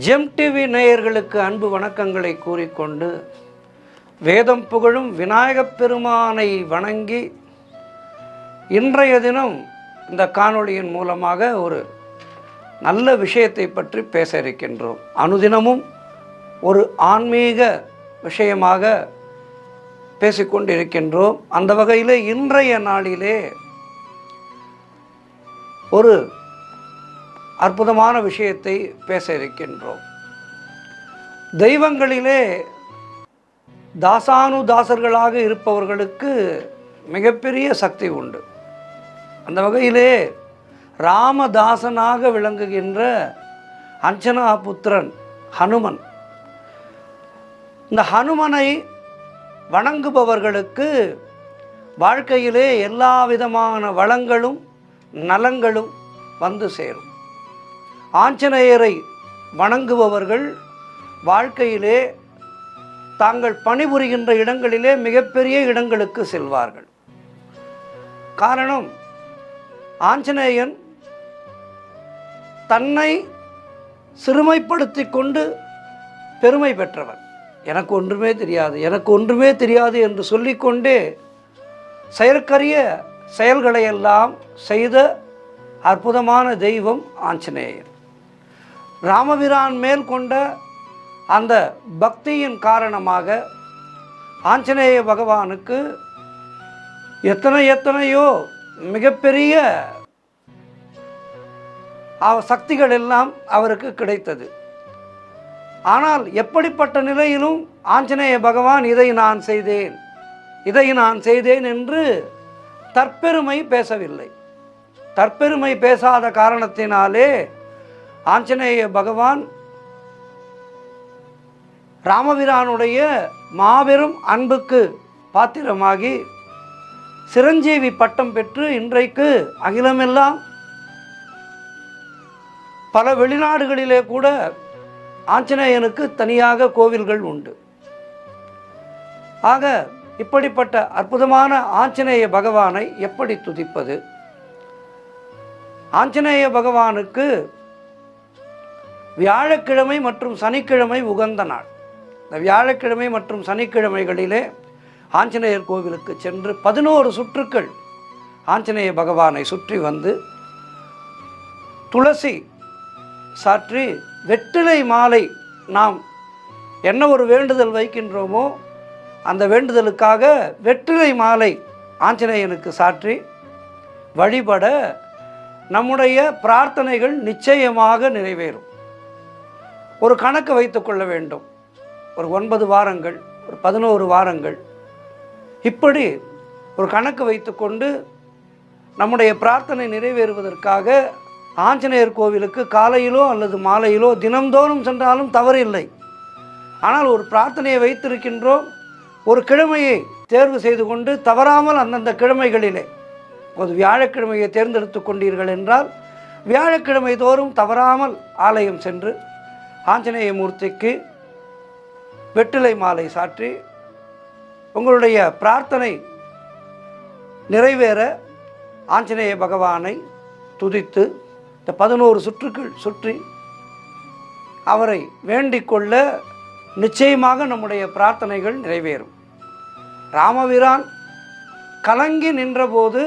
GeM TV நேயர்களுக்கு அன்பு வணக்கங்களை கூறிக்கொண்டு வேதம் புகழும் விநாயகப் பெருமானை வணங்கி இன்றைய தினம் இந்த காணொளியின் மூலமாக ஒரு நல்ல விஷயத்தை பற்றி பேச இருக்கின்றோம். அனுதினமும் ஒரு ஆன்மீக விஷயமாக பேசிக்கொண்டிருக்கின்றோம். அந்த வகையில் இன்றைய நாளிலே ஒரு அற்புதமான விஷயத்தை பேச இருக்கின்றோம். தெய்வங்களிலே தாசானுதாசர்களாக இருப்பவர்களுக்கு மிகப்பெரிய சக்தி உண்டு. அந்த வகையிலே ராமதாசனாக விளங்குகின்ற அஞ்சனா புத்திரன் ஹனுமன். இந்த ஹனுமனை வணங்குபவர்களுக்கு வாழ்க்கையிலே எல்லா விதமான வளங்களும் நலங்களும் வந்து சேரும். ஆஞ்சநேயரை வணங்குபவர்கள் வாழ்க்கையிலே தாங்கள் பணிபுரிகின்ற இடங்களிலே மிகப்பெரிய இடங்களுக்கு செல்வார்கள். காரணம், ஆஞ்சநேயன் தன்னை சிறுமைப்படுத்தி கொண்டு பெருமை பெற்றவர். எனக்கு ஒன்றுமே தெரியாது, எனக்கு ஒன்றுமே தெரியாது என்று சொல்லிக்கொண்டே செயற்கரிய செயல்களையெல்லாம் செய்த அற்புதமான தெய்வம் ஆஞ்சநேயர். ராமபிரான் மேல் கொண்ட அந்த பக்தியின் காரணமாக ஆஞ்சநேய பகவானுக்கு எத்தனையோ மிகப்பெரிய சக்திகள் எல்லாம் அவருக்கு கிடைத்தது. ஆனால் எப்படிப்பட்ட நிலையிலும் ஆஞ்சநேய பகவான் இதை நான் செய்தேன் என்று தற்பெருமை பேசவில்லை. தற்பெருமை பேசாத காரணத்தினாலே ஆஞ்சநேய பகவான் ராமபிரானுடைய மாபெரும் அன்புக்கு பாத்திரமாகி சிரஞ்சீவி பட்டம் பெற்று இன்றைக்கு அகிலமெல்லாம் பல வெளிநாடுகளிலே கூட ஆஞ்சநேயனுக்கு தனியாக கோவில்கள் உண்டு. ஆக இப்படிப்பட்ட அற்புதமான ஆஞ்சநேய பகவானை எப்படி துதிப்பது? ஆஞ்சநேய பகவானுக்கு வியாழக்கிழமை மற்றும் சனிக்கிழமை உகந்த நாள். இந்த வியாழக்கிழமை மற்றும் சனிக்கிழமைகளிலே ஆஞ்சநேயர் கோவிலுக்கு சென்று 11 சுற்றுக்கள் ஆஞ்சநேய பகவானை சுற்றி வந்து துளசி சாற்றி வெற்றிலை மாலை நாம் என்ன ஒரு வேண்டுதல் வைக்கின்றோமோ அந்த வேண்டுதலுக்காக வெற்றிலை மாலை ஆஞ்சநேயனுக்கு சாற்றி வழிபட நம்முடைய பிரார்த்தனைகள் நிச்சயமாக நிறைவேறும். ஒரு கணக்கு வைத்து கொள்ள வேண்டும். ஒரு 9 வாரங்கள், ஒரு 11 வாரங்கள், இப்படி ஒரு கணக்கு வைத்து கொண்டு நம்முடைய பிரார்த்தனை நிறைவேறுவதற்காக ஆஞ்சநேயர் கோவிலுக்கு காலையிலோ அல்லது மாலையிலோ தினம்தோறும் சென்றாலும் தவறில்லை. ஆனால் ஒரு பிரார்த்தனையை வைத்திருக்கின்றோம், ஒரு கிழமையை தேர்வு செய்து கொண்டு தவறாமல் அந்தந்த கிழமைகளிலே, ஒரு வியாழக்கிழமையை தேர்ந்தெடுத்து கொண்டீர்கள் என்றால் வியாழக்கிழமை தோறும் தவறாமல் ஆலயம் சென்று ஆஞ்சநேய மூர்த்திக்கு வெற்றிலை மாலை சாற்றி உங்களுடைய பிரார்த்தனை நிறைவேற ஆஞ்சநேய பகவானை துதித்து இந்த 11 சுற்றுக்கள் சுற்றி அவரை வேண்டிக் கொள்ள நிச்சயமாக நம்முடைய பிரார்த்தனைகள் நிறைவேறும். ராமபிரான் கலங்கி நின்றபோது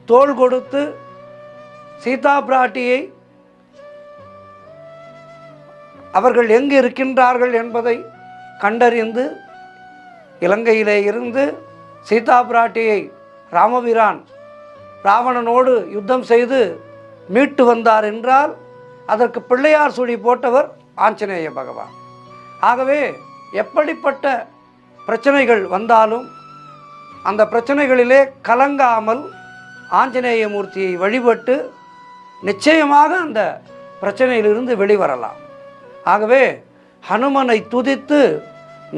தோள் கொடுத்து சீதா பிராட்டியை அவர்கள் எங்கு இருக்கின்றார்கள் என்பதை கண்டறிந்து இலங்கையிலே இருந்து சீதா பிராட்டியை ராமபிரான் ராவணனோடு யுத்தம் செய்து மீட்டு வந்தார் என்றால் அதற்கு பிள்ளையார் சுழி போட்டவர் ஆஞ்சநேய பகவான். ஆகவே எப்படிப்பட்ட பிரச்சனைகள் வந்தாலும் அந்த பிரச்சனைகளிலே கலங்காமல் ஆஞ்சநேய மூர்த்தியை வழிபட்டு நிச்சயமாக அந்த பிரச்சனையிலிருந்து வெளிவரலாம். ஆகவே ஹனுமனை துதித்து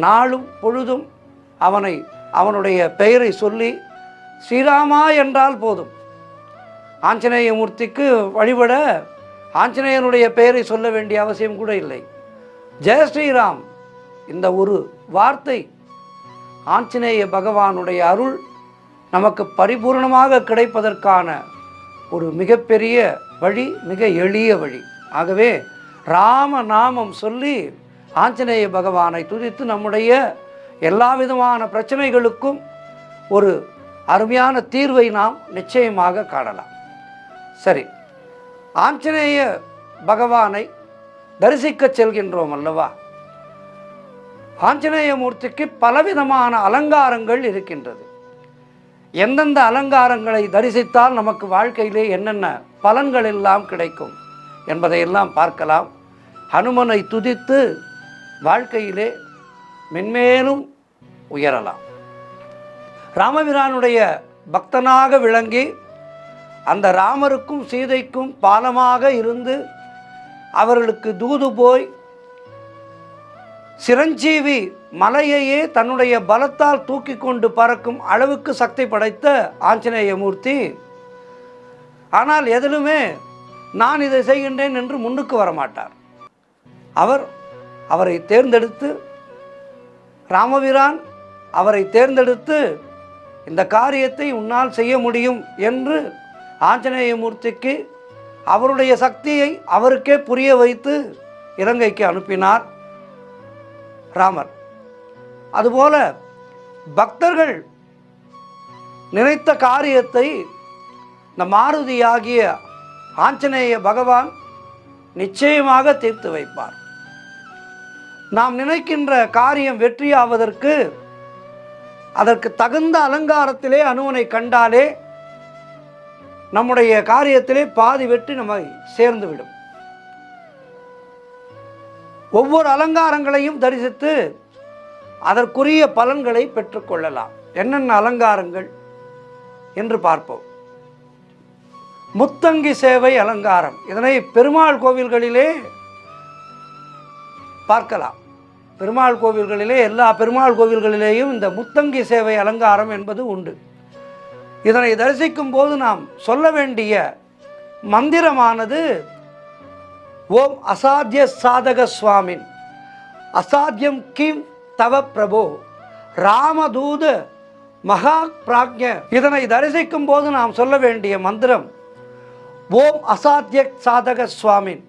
நாளும் பொழுதும் அவனுடைய பெயரை சொல்லி ஸ்ரீராமா என்றால் போதும். ஆஞ்சநேய மூர்த்திக்கு வழிபட ஆஞ்சநேயனுடைய பெயரை சொல்ல வேண்டிய அவசியம் கூட இல்லை. ஜெய ஸ்ரீராம், இந்த ஒரு வார்த்தை ஆஞ்சநேய பகவானுடைய அருள் நமக்கு பரிபூர்ணமாக கிடைப்பதற்கான ஒரு மிகப்பெரிய வழி, மிக எளிய வழி. ஆகவே ராம நாமம் சொல்லி ஆஞ்சநேய பகவானை துதித்து நம்முடைய எல்லா விதமான பிரச்சனைகளுக்கும் ஒரு அருமையான தீர்வை நாம் நிச்சயமாக காணலாம். சரி, ஆஞ்சநேய பகவானை தரிசிக்க செல்கின்றோம் அல்லவா? ஆஞ்சநேய மூர்த்திக்கு பலவிதமான அலங்காரங்கள் இருக்கின்றது. எந்தெந்த அலங்காரங்களை தரிசித்தால் நமக்கு வாழ்க்கையிலே என்னென்ன பலன்கள் எல்லாம் கிடைக்கும் என்பதையெல்லாம் பார்க்கலாம். ஹனுமனை துதித்து வாழ்க்கையிலே மென்மேலும் உயரலாம். ராமபிரானுடைய பக்தனாக விளங்கி அந்த ராமருக்கும் சீதைக்கும் பாலமாக இருந்து அவர்களுக்கு தூது போய் சிரஞ்சீவி மலையையே தன்னுடைய பலத்தால் தூக்கி கொண்டு பறக்கும் அளவுக்கு சக்தி படைத்த ஆஞ்சநேய மூர்த்தி, ஆனால் எதிலுமே நான் இதை செய்கின்றேன் என்று முன்னுக்கு வரமாட்டார். அவரை தேர்ந்தெடுத்து, ராமபிரான் அவரை தேர்ந்தெடுத்து இந்த காரியத்தை உன்னால் செய்ய முடியும் என்று ஆஞ்சநேய மூர்த்திக்கு அவருடைய சக்தியை அவருக்கே புரிய வைத்து இலங்கைக்கு அனுப்பினார் ராமர். அதுபோல பக்தர்கள் நினைத்த காரியத்தை இந்த மாருதியாகிய ஆஞ்சநேய பகவான் நிச்சயமாக தீர்த்து வைப்பார். நாம் நினைக்கின்ற காரியம் வெற்றியாவதற்கு அதற்கு தகுந்த அலங்காரத்திலே அனுமனை கண்டாலே நம்முடைய காரியத்திலே பாதி வெற்றி நம்மை சேர்ந்துவிடும். ஒவ்வொரு அலங்காரங்களையும் தரிசித்து அதற்குரிய பலன்களை பெற்றுக்கொள்ளலாம். என்னென்ன அலங்காரங்கள் என்று பார்ப்போம். முத்தங்கி சேவை அலங்காரம், இதனை பெருமாள் கோவில்களிலே பார்க்கலாம். பெருமாள் கோவில்களிலே, எல்லா பெருமாள் கோவில்களிலேயும் இந்த முத்தங்கி சேவை அலங்காரம் என்பது உண்டு. இதனை தரிசிக்கும் போது நாம் சொல்ல வேண்டிய மந்திரமானது ஓம் அசாத்திய சாதக சுவாமின் அசாத்தியம் கிம் தவ பிரபோ ராமதூத மகா பிராக்ஞ. இதனை தரிசிக்கும் போது நாம் சொல்ல வேண்டிய மந்திரம் ஓம் அசாத்திய சாதக சுவாமின்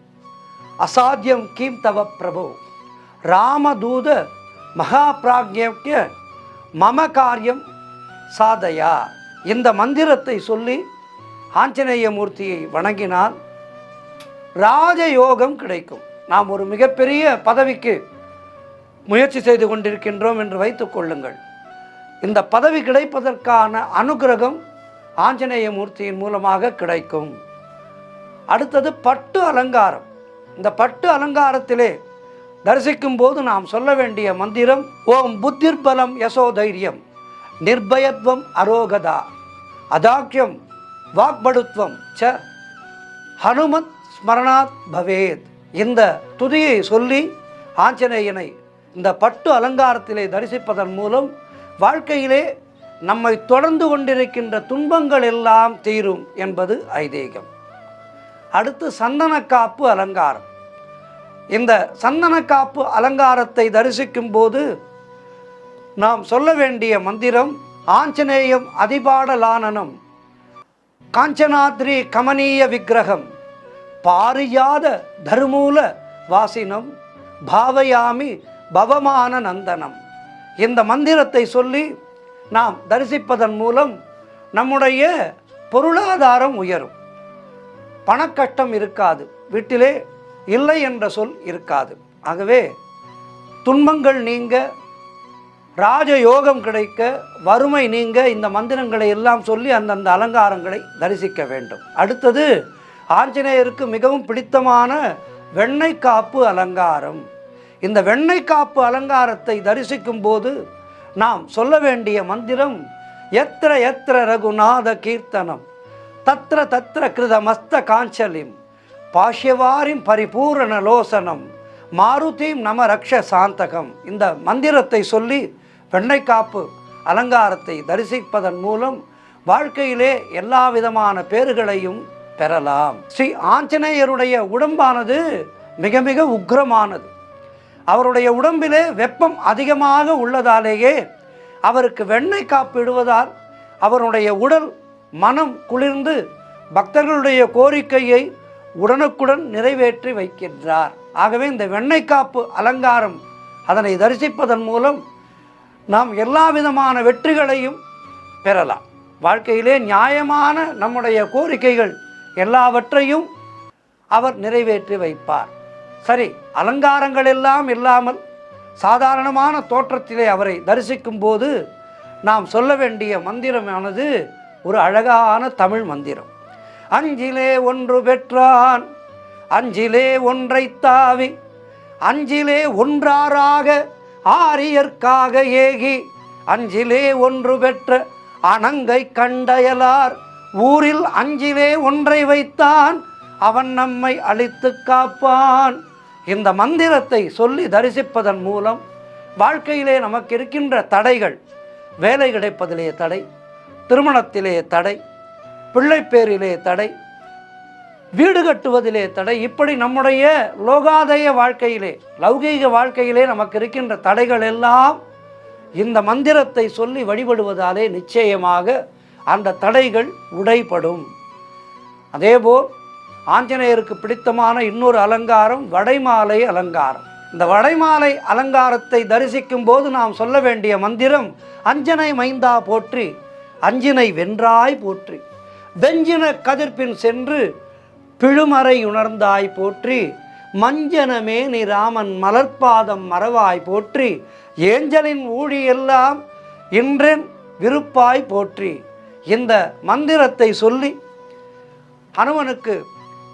அசாத்தியம் கிம் தவ பிரபோ ராமதூத மகா பிராக்ஞ மம காரியம் சாதயா. இந்த மந்திரத்தை சொல்லி ஆஞ்சநேய மூர்த்தியை வணங்கினால் ராஜயோகம் கிடைக்கும். நாம் ஒரு மிகப்பெரிய பதவிக்கு முயற்சி செய்து கொண்டிருக்கின்றோம் என்று வைத்துக் கொள்ளுங்கள். இந்த பதவி கிடைப்பதற்கான அனுகிரகம் ஆஞ்சநேய மூர்த்தியின் மூலமாக கிடைக்கும். அடுத்தது பட்டு அலங்காரம். இந்த பட்டு அலங்காரத்திலே தரிசிக்கும் போது நாம் சொல்ல வேண்டிய மந்திரம் ஓம் புத்திர்பலம் யசோதைரியம் நிர்பயத்வம் அரோகதா அதாக்கியம் வாக்படுத்வம் ச ஹனுமத் ஸ்மரணாத் பவேத். இந்த துதியை சொல்லி ஆஞ்சநேயனை இந்த பட்டு அலங்காரத்திலே தரிசிப்பதன் மூலம் வாழ்க்கையிலே நம்மை தொடர்ந்து கொண்டிருக்கின்ற துன்பங்கள் எல்லாம் தீரும் என்பது ஐதீகம். அடுத்து சந்தனக்காப்பு அலங்காரம். இந்த சந்தனக்காப்பு அலங்காரத்தை தரிசிக்கும் போது நாம் சொல்ல வேண்டிய மந்திரம் ஆஞ்சநேயம் அதிபாடலானனம் காஞ்சனாத்ரி கமனீய விக்கிரகம் பாரியாத தர்மூல வாசினம் பாவயாமி பவமான நந்தனம். இந்த மந்திரத்தை சொல்லி நாம் தரிசிப்பதன் மூலம் நம்முடைய பொருளாதாரம் உயரும். பணக்கஷ்டம் இருக்காது, வீட்டிலே இல்லை என்ற சொல் இருக்காது. ஆகவே துன்பங்கள் நீங்க, ராஜயோகம் கிடைக்க, வறுமை நீங்க இந்த மந்திரங்களை எல்லாம் சொல்லி அந்தந்த அலங்காரங்களை தரிசிக்க வேண்டும். அடுத்தது ஆஞ்சநேயருக்கு மிகவும் பிடித்தமான வெண்ணெய் காப்பு அலங்காரம். இந்த வெண்ணெய் காப்பு அலங்காரத்தை தரிசிக்கும் போது நாம் சொல்ல வேண்டிய மந்திரம் எத்திர எத்திர ரகுநாத கீர்த்தனம் தத்திர தத்திர கிருத மஸ்த காஞ்சலிம் பாஷ்யவாரிம் பரிபூரண லோசனம் மாருதீம் நம ரக்ஷ சாந்தகம். இந்த மந்திரத்தை சொல்லி வெண்ணெய் காப்பு அலங்காரத்தை தரிசிப்பதன் மூலம் வாழ்க்கையிலே எல்லா விதமான பேறுகளையும் பெறலாம். ஸ்ரீ ஆஞ்சநேயருடைய உடம்பானது மிக மிக உக்கிரமானது. அவருடைய உடம்பிலே வெப்பம் அதிகமாக உள்ளதாலேயே அவருக்கு வெண்ணெய் காப்பு இடுவதால் அவருடைய உடல் மனம் குளிர்ந்து பக்தர்களுடைய கோரிக்கையை உடனுக்குடன் நிறைவேற்றி வைக்கின்றார். ஆகவே இந்த வெண்ணெய் காப்பு அலங்காரம் அதனை தரிசிப்பதன் மூலம் நாம் எல்லா விதமான வெற்றிகளையும் பெறலாம். வாழ்க்கையிலே நியாயமான நம்முடைய கோரிக்கைகள் எல்லாவற்றையும் அவர் நிறைவேற்றி வைப்பார். சரி, அலங்காரங்கள் எல்லாம் இல்லாமல் சாதாரணமான தோற்றத்திலே அவரை தரிசிக்கும் போது நாம் சொல்ல வேண்டிய மந்திரமானது ஒரு அழகான தமிழ் மந்திரம். அஞ்சிலே ஒன்று பெற்றான் அஞ்சிலே ஒன்றை தாவி அஞ்சிலே ஒன்றாராக ஆரியர்க்காக ஏகி அஞ்சிலே ஒன்று பெற்ற அணங்கை கண்டயலார் ஊரில் அஞ்சிலே ஒன்றை வைத்தான் அவன் நம்மை அழித்து காப்பான். இந்த மந்திரத்தை சொல்லி தரிசிப்பதன் மூலம் வாழ்க்கையிலே நமக்கு இருக்கின்ற தடைகள், வேலை கிடைப்பதிலே தடை, திருமணத்திலே தடை, பிள்ளைப்பேரிலே தடை, வீடு கட்டுவதிலே தடை, இப்படி நம்முடைய லோகாதய வாழ்க்கையிலே, லௌகீக வாழ்க்கையிலே நமக்கு இருக்கின்ற தடைகள் எல்லாம் இந்த மந்திரத்தை சொல்லி வழிபடுவதாலே நிச்சயமாக அந்த தடைகள் உடைபடும். அதேபோல் ஆஞ்சநேயருக்கு பிடித்தமான இன்னொரு அலங்காரம் வடைமாலை அலங்காரம். இந்த வடைமாலை அலங்காரத்தை தரிசிக்கும் போது நாம் சொல்ல வேண்டிய மந்திரம் அஞ்சனை மைந்தா போற்றி அஞ்சினை வென்றாய் போற்றி வெஞ்சின கதிர்பின் சென்று பிழுமறை உணர்ந்தாய் போற்றி மஞ்சனமே நீ ராமன் மலர்பாதம் மறவாய் போற்றி ஏஞ்சலின் ஊழியெல்லாம் இன்றென் விருப்பாய் போற்றி. இந்த மந்திரத்தை சொல்லி ஹனுமனுக்கு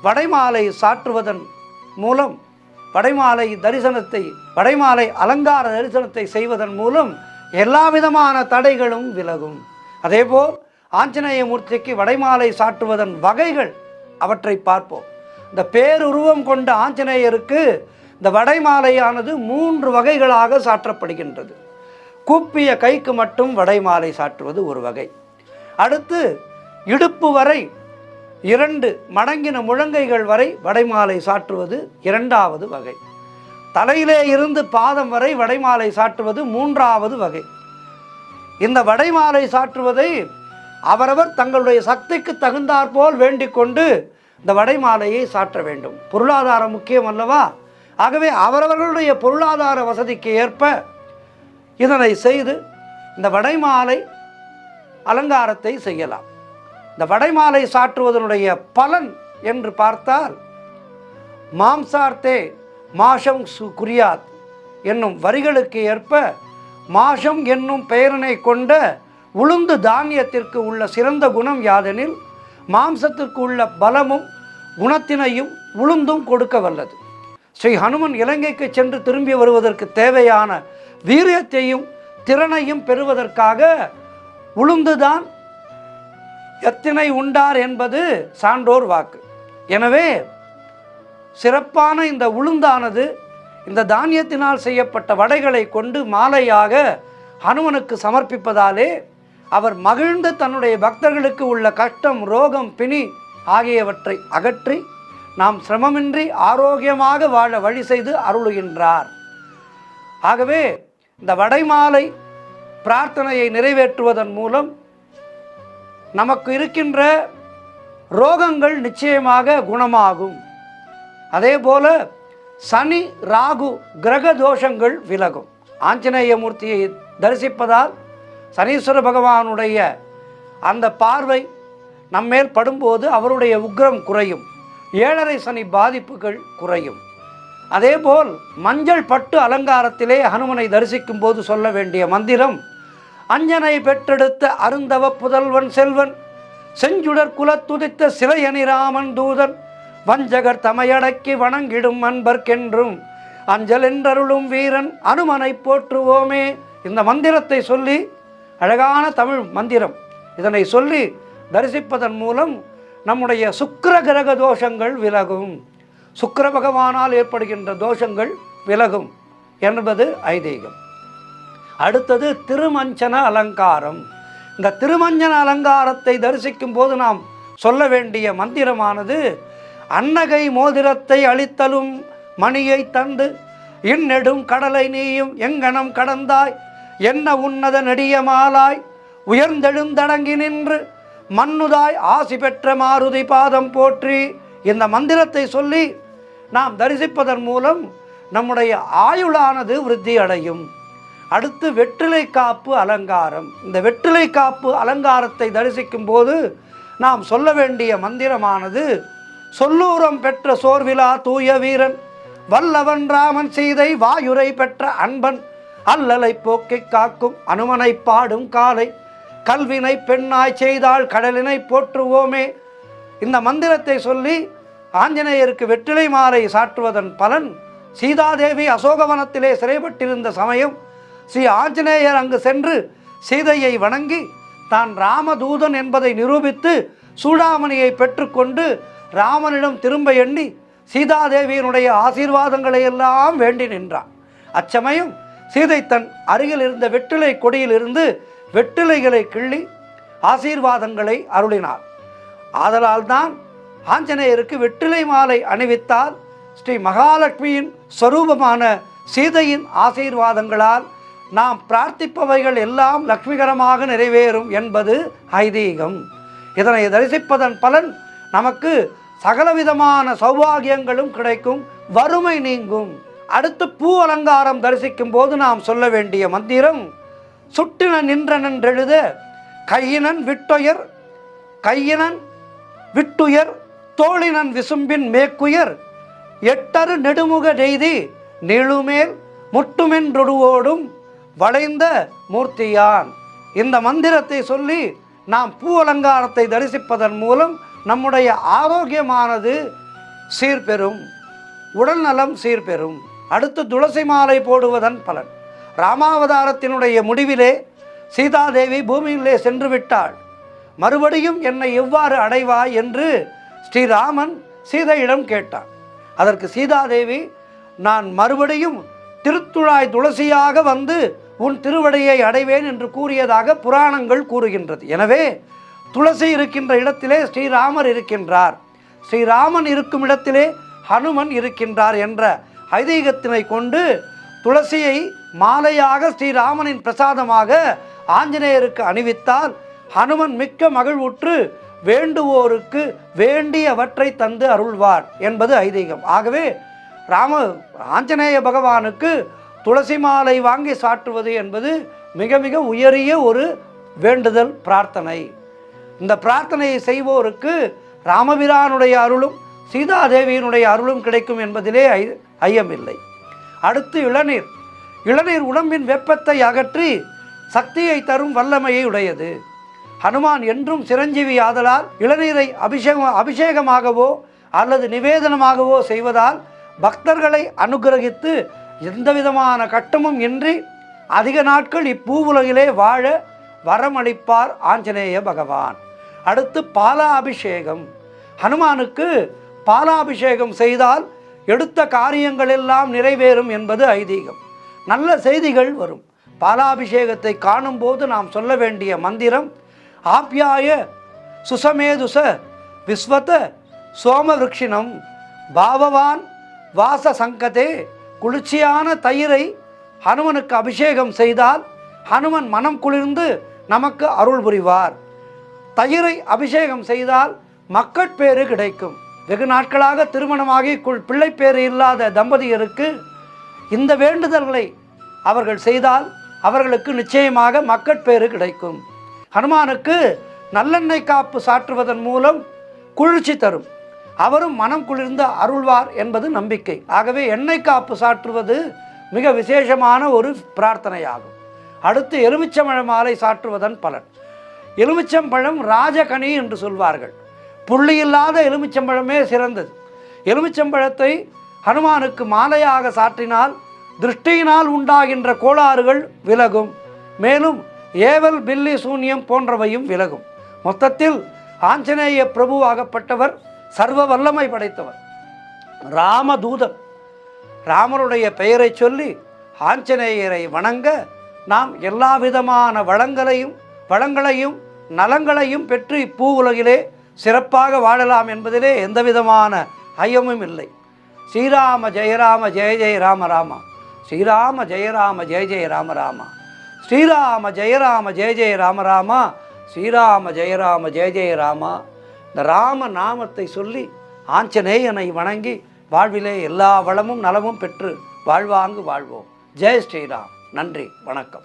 வடைமாலை சாற்றுவதன் மூலம் வடைமாலை அலங்கார தரிசனத்தை செய்வதன் மூலம் எல்லா விதமான தடைகளும் விலகும். அதேபோல் ஆஞ்சநேயமூர்த்திக்கு வடைமாலை சாற்றுவதன் வகைகள் அவற்றை பார்ப்போம். இந்த பேருருவம் கொண்ட ஆஞ்சநேயருக்கு இந்த வடைமாலையானது 3 வகைகளாக சாற்றப்படுகின்றது. கூப்பிய கைக்கு மட்டும் வடைமாலை சாற்றுவது ஒரு வகை. அடுத்து இடுப்பு வரை 2 மடங்கின முழங்கைகள் வரை வடைமாலை சாற்றுவது 2வது வகை. தலையிலே இருந்து பாதம் வரை வடைமாலை சாற்றுவது 3வது வகை. இந்த வடைமாலை சாற்றுவதை அவரவர் தங்களுடைய சக்திக்கு தகுந்தாற்போல் வேண்டிக் கொண்டு இந்த வடைமாலையை சாற்ற வேண்டும். பொருளாதாரம் முக்கியம் அல்லவா? ஆகவே அவரவர்களுடைய பொருளாதார வசதிக்கு ஏற்ப இதனை செய்து இந்த வடைமாலை அலங்காரத்தை செய்யலாம். இந்த வடைமாலை சாற்றுவதனுடைய பலன் என்று பார்த்தால் மாம்சார்த்தே மாஷம் குறியாத் என்னும் வரிகளுக்கு ஏற்ப மாஷம் என்னும் பெயரினை கொண்ட உளுந்து தானியத்திற்கு உள்ள சிறந்த குணம் யாதெனில் மாம்சத்திற்கு உள்ள பலமும் குணத்தினையும் உளுந்தும் கொடுக்க வல்லது. ஸ்ரீ ஹனுமன் இலங்கைக்கு சென்று திரும்பி வருவதற்கு தேவையான வீரியத்தையும் திறனையும் பெறுவதற்காக உளுந்துதான் எத்தினை உண்டார் என்பது சான்றோர் வாக்கு. எனவே சிறப்பான இந்த உளுந்தானது இந்த தானியத்தினால் செய்யப்பட்ட வடைகளை கொண்டு மாலையாக ஹனுமனுக்கு சமர்ப்பிப்பதாலே அவர் மகிழ்ந்து தன்னுடைய பக்தர்களுக்கு உள்ள கஷ்டம், ரோகம், பிணி ஆகியவற்றை அகற்றி நாம் சிரமமின்றி ஆரோக்கியமாக வாழ வழி செய்து அருளுகின்றார். ஆகவே இந்த வடைமாலை பிரார்த்தனையை நிறைவேற்றுவதன் மூலம் நமக்கு இருக்கின்ற ரோகங்கள் நிச்சயமாக குணமாகும். அதேபோல சனி ராகு கிரக தோஷங்கள் விலகும். ஆஞ்சநேயமூர்த்தியை தரிசிப்பதால் சனீஸ்வர பகவானுடைய அந்த பார்வை நம்மேல் படும்போது அவருடைய உக்ரம் குறையும், 7.5 சனி பாதிப்புகள் குறையும். அதேபோல் மஞ்சள் பட்டு அலங்காரத்திலே ஹனுமனை தரிசிக்கும் போது சொல்ல வேண்டிய மந்திரம் அஞ்சனை பெற்றெடுத்த அருந்தவ புதல்வன் செல்வன் செஞ்சுடர் குலத்துதித்த சிலையணி ராமன் தூதன் வஞ்சகர் தமையடக்கி வணங்கிடும் அன்பர்க்கென்றும் அஞ்சல் என்றருளும் வீரன் அனுமனை போற்றுவோமே. இந்த மந்திரத்தை சொல்லி, அழகான தமிழ் மந்திரம், இதனை சொல்லி தரிசிப்பதன் மூலம் நம்முடைய சுக்கிர கிரக தோஷங்கள் விலகும், சுக்கிர பகவானால் ஏற்படுகின்ற தோஷங்கள் விலகும் என்பது ஐதீகம். அடுத்தது திருமஞ்சன அலங்காரம். இந்த திருமஞ்சன அலங்காரத்தை தரிசிக்கும் போது நாம் சொல்ல வேண்டிய மந்திரமானது அன்னகை மோதிரத்தை அளித்தலும் மணியை தந்து இன்னெடும் கடலை நீயும் எங்கனம் கடந்தாய் என்ன உன்னத நெடிய மாலாய் உயர்ந்தெழுந்தடங்கி நின்று மன்னுதாய் ஆசி பெற்ற மாருதி பாதம் போற்றி. இந்த மந்திரத்தை சொல்லி நாம் தரிசிப்பதன் மூலம் நம்முடைய ஆயுளானது விருத்தி அடையும். அடுத்து வெற்றிலை காப்பு அலங்காரம். இந்த வெற்றிலை காப்பு அலங்காரத்தை தரிசிக்கும் போது நாம் சொல்ல வேண்டிய மந்திரமானது, சொல்லூரம் பெற்ற சோர்விலா தூய வீரன் வல்லவன் ராமன் சீதை வாயுரை பெற்ற அன்பன் அல்லலை போக்கை காக்கும் அனுமனை பாடும் காலை கல்வினை பெண்ணாய் செய்தால் கடலினை போற்றுவோமே. இந்த மந்திரத்தை சொல்லி ஆஞ்சநேயருக்கு வெற்றிலை மாலை சாற்றுவதன் பலன், சீதாதேவி அசோகவனத்திலே சிறைப்பட்டிருந்த சமயம் ஸ்ரீ ஆஞ்சநேயர் அங்கு சென்று சீதையை வணங்கி தான் ராமதூதன் என்பதை நிரூபித்து சூடாமணியை பெற்றுக்கொண்டு ராமனிடம் திரும்ப எண்ணி சீதாதேவியினுடைய ஆசீர்வாதங்களை எல்லாம் வேண்டி நின்றான். அச்சமயம் சீதை தன் அருகில் இருந்த வெற்றிலை கொடியிலிருந்து வெற்றிலைகளை கிள்ளி ஆசீர்வாதங்களை அருளினார். ஆதலால் தான் ஆஞ்சநேயருக்கு வெற்றிலை மாலை அணிவித்தால் ஸ்ரீ மகாலட்சுமியின் ஸ்வரூபமான சீதையின் ஆசீர்வாதங்களால் நாம் பிரார்த்திப்பவைகள் எல்லாம் லக்ஷ்மிகரமாக நிறைவேறும் என்பது ஐதீகம். இதனை தரிசிப்பதன் பலன் நமக்கு சகலவிதமான சௌபாகியங்களும் கிடைக்கும், வறுமை நீங்கும். அடுத்து பூ அலங்காரம் தரிசிக்கும் போது நாம் சொல்ல வேண்டிய மந்திரம், சுட்டின நின்றனென்றெழுத கையினன் விட்டுயர் தோழினன் விசும்பின் மேக்குயர் எட்டரு நெடுமுக நெய்தி நீளுமேல் முட்டுமென்றொடுவோடும் வளைந்த மூர்த்தியான். இந்த மந்திரத்தை சொல்லி நாம் பூ அலங்காரத்தை தரிசிப்பதன் மூலம் நம்முடைய ஆரோக்கியமானது சீர்பெறும், உடல் நலம் சீர்பெறும். அடுத்து துளசி மாலை போடுவதன் பலன், ராமாவதாரத்தினுடைய முடிவிலே சீதாதேவி பூமியிலே சென்று விட்டாள், மறுபடியும் என்னை எவ்வாறு அடைவாய் என்று ஸ்ரீராமன் சீதையிடம் கேட்டான். அதற்கு சீதாதேவி, நான் மறுபடியும் திருத்துழாய் துளசியாக வந்து உன் திருவடியை அடைவேன் என்று கூறியதாக புராணங்கள் கூறுகின்றது. எனவே துளசி இருக்கின்ற இடத்திலே ஸ்ரீராமர் இருக்கின்றார், ஸ்ரீராமன் இருக்கும் இடத்திலே ஹனுமன் இருக்கின்றார் என்ற ஐதீகத்தினை கொண்டு துளசியை மாலையாக ஸ்ரீராமனின் பிரசாதமாக ஆஞ்சநேயருக்கு அணிவித்தால் ஹனுமன் மிக்க மகிழ்வுற்று வேண்டுவோருக்கு வேண்டியவற்றை தந்து அருள்வார் என்பது ஐதீகம். ஆகவே ஆஞ்சநேய பகவானுக்கு துளசி மாலை வாங்கி சாற்றுவது என்பது மிக மிக உயரிய ஒரு வேண்டுதல் பிரார்த்தனை. இந்த பிரார்த்தனையை செய்வோருக்கு ராமபிரானுடைய அருளும் சீதாதேவியினுடைய அருளும் கிடைக்கும் என்பதிலே ஐயமில்லை. அடுத்து இளநீர் உடம்பின் வெப்பத்தை அகற்றி சக்தியை தரும் வல்லமையை உடையது. ஹனுமான் என்றும் சிரஞ்சீவி ஆதலால் இளநீரை அபிஷேகமாகவோ அல்லது நிவேதனமாகவோ செய்வதால் பக்தர்களை அனுகிரகித்து எந்தவிதமான கட்டமும் இன்றி அதிக நாட்கள் இப்பூவுலகிலே வாழ வரமளிப்பார் ஆஞ்சநேய பகவான். அடுத்து பாலாபிஷேகம். ஹனுமானுக்கு பாலாபிஷேகம் செய்தால் எடுத்த காரியங்கள் எல்லாம் நிறைவேறும் என்பது ஐதீகம். நல்ல செய்திகள் வரும். பாலாபிஷேகத்தை காணும்போது நாம் சொல்ல வேண்டிய மந்திரம், ஆப்யாய சுசமேதுச விஸ்வத சோமவிருக்ஷினம் பாவவான் வாச சங்கதே. குளிர்ச்சியான தயிரை ஹனுமனுக்கு அபிஷேகம் செய்தால் ஹனுமன் மனம் குளிர்ந்து நமக்கு அருள் புரிவார். தயிரை அபிஷேகம் செய்தால் மக்கட்பேறு கிடைக்கும். வெகு நாட்களாக திருமணமாகி பிள்ளைப்பேறு இல்லாத தம்பதியருக்கு இந்த வேண்டுதல்களை அவர்கள் செய்தால் அவர்களுக்கு நிச்சயமாக மக்கட்பேறு கிடைக்கும். ஹனுமானுக்கு நல்லெண்ணெய் காப்பு சாற்றுவதன் மூலம் குளிர்ச்சி தரும், அவரும் மனம் குளிர்ந்து அருள்வார் என்பது நம்பிக்கை. ஆகவே எண்ணெய் காப்பு சாற்றுவது மிக விசேஷமான ஒரு பிரார்த்தனையாகும். அடுத்து எலுமிச்சம்பழ மாலை சாற்றுவதன் பலன். எலுமிச்சம்பழம் ராஜகனி என்று சொல்வார்கள். புள்ளி இல்லாத எலுமிச்சம்பழமே சிறந்தது. எலுமிச்சம்பழத்தை ஹனுமானுக்கு மாலையாக சாற்றினால் திருஷ்டியினால் உண்டாகின்ற கோளாறுகள் விலகும், மேலும் ஏவல் பில்லி சூன்யம் போன்றவையும் விலகும். மொத்தத்தில் ஆஞ்சநேய பிரபுவாகப்பட்டவர் சர்வ வல்லமை படைத்தவர், ராமதூதன். ராமருடைய பெயரை சொல்லி ஆஞ்சநேயரை வணங்க நாம் எல்லா விதமான வளங்களையும் நலங்களையும் பெற்று இப்பூ உலகிலே சிறப்பாக வாழலாம் என்பதிலே எந்தவிதமான ஐயமும் இல்லை. ஸ்ரீராம ஜெயராம ஜெய ஜெய ராம ராமா, ஸ்ரீராம ஜெயராம ஜெய ஜெய ராம ராமா, ஸ்ரீராம ஜெயராம ஜெய ஜெய ராம ராமா, ஸ்ரீராம ஜெயராம ஜெய ஜெய ராமா. இந்த ராம நாமத்தை சொல்லி ஆஞ்சநேயனை வணங்கி வாழ்விலே எல்லா வளமும் நலமும் பெற்று வாழ்வாங்கு வாழ்வோம். ஜெய் ஸ்ரீராம். நன்றி, வணக்கம்.